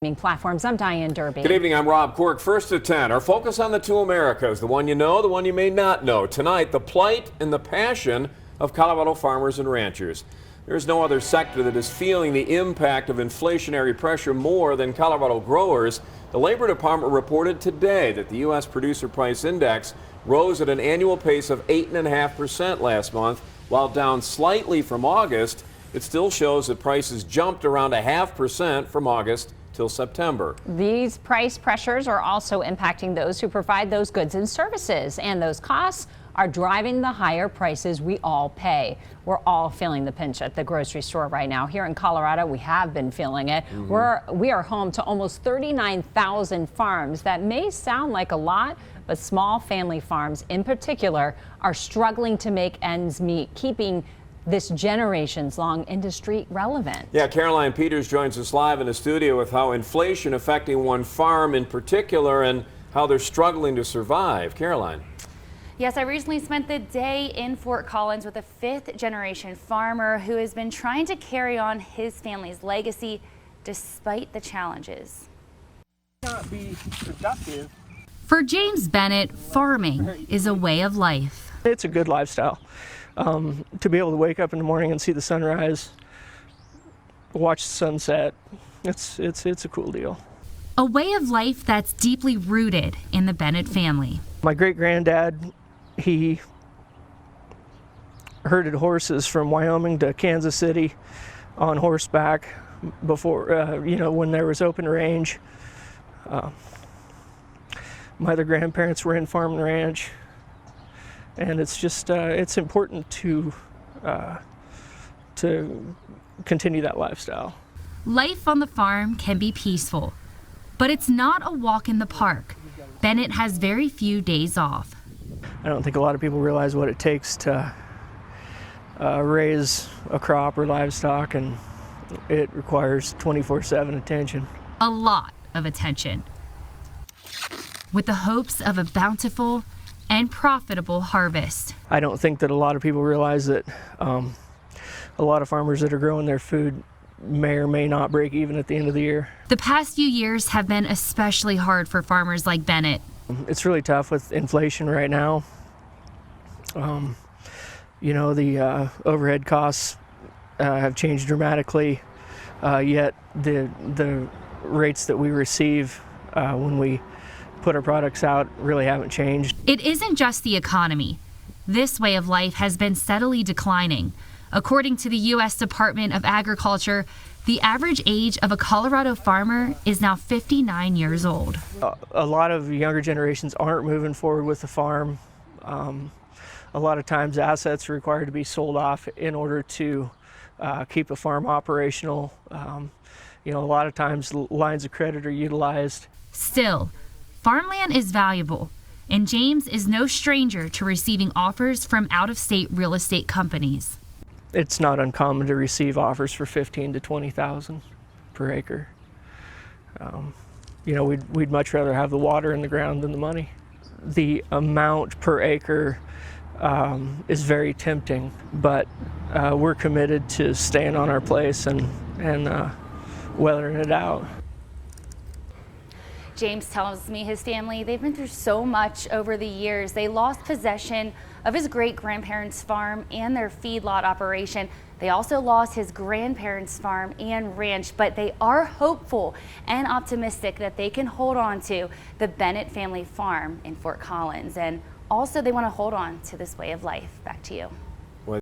Platforms. I'm Diane Derby. Good evening, I'm Rob Quirk. First at 10, our focus on the two Americas, the one you know, the one you may not know. Tonight, the plight and the passion of Colorado farmers and ranchers. There is no other sector that is feeling the impact of inflationary pressure more than Colorado growers. The Labor Department reported today that the U.S. Producer Price Index rose at an annual pace of 8.5% last month. While down slightly from August, it still shows that prices jumped around 0.5% from August till September. These price pressures are also impacting those who provide those goods and services, and those costs are driving the higher prices we all pay. We're all feeling the pinch at the grocery store right now. Here in Colorado, we have been feeling it. We are home to almost 39,000 farms. That may sound like a lot, but small family farms in particular are struggling to make ends meet, keeping this generation's long industry relevant. Yeah, Caroline Peters joins us live in the studio with how inflation affecting one farm in particular and how they're struggling to survive. Caroline. Yes, I recently spent the day in Fort Collins with a fifth-generation farmer who has been trying to carry on his family's legacy despite the challenges. Not be productive. For James Bennett, farming is a way of life. It's a good lifestyle. To be able to wake up in the morning and see the sunrise, watch the sunset, it's a cool deal. A way of life that's deeply rooted in the Bennett family. My great-granddad, he herded horses from Wyoming to Kansas City on horseback before, when there was open range. My other grandparents were in farm and ranch. And it's just, it's important to continue that lifestyle. Life on the farm can be peaceful, but it's not a walk in the park. Bennett has very few days off. I don't think a lot of people realize what it takes to raise a crop or livestock, and it requires 24/7 attention. A lot of attention, with the hopes of a bountiful and profitable harvest. I don't think that a lot of people realize that a lot of farmers that are growing their food may or may not break even at the end of the year. The past few years have been especially hard for farmers like Bennett. It's really tough with inflation right now. The overhead costs have changed dramatically, yet the rates that we receive when we put our products out really haven't changed. It isn't just the economy. This way of life has been steadily declining. According to the U.S. Department of Agriculture, the average age of a Colorado farmer is now 59 years old. A lot of younger generations aren't moving forward with the farm. A lot of times assets are required to be sold off in order to keep a farm operational. A lot of times lines of credit are utilized. Still, farmland is valuable, and James is no stranger to receiving offers from out-of-state real estate companies. It's not uncommon to receive offers for $15,000 to $20,000 per acre. We'd much rather have the water in the ground than the money. The amount per acre is very tempting, but we're committed to staying on our place and weathering it out. James tells me his family, they've been through so much over the years. They lost possession of his great-grandparents' farm and their feedlot operation. They also lost his grandparents' farm and ranch, but they are hopeful and optimistic that they can hold on to the Bennett family farm in Fort Collins. And also they want to hold on to this way of life. Back to you.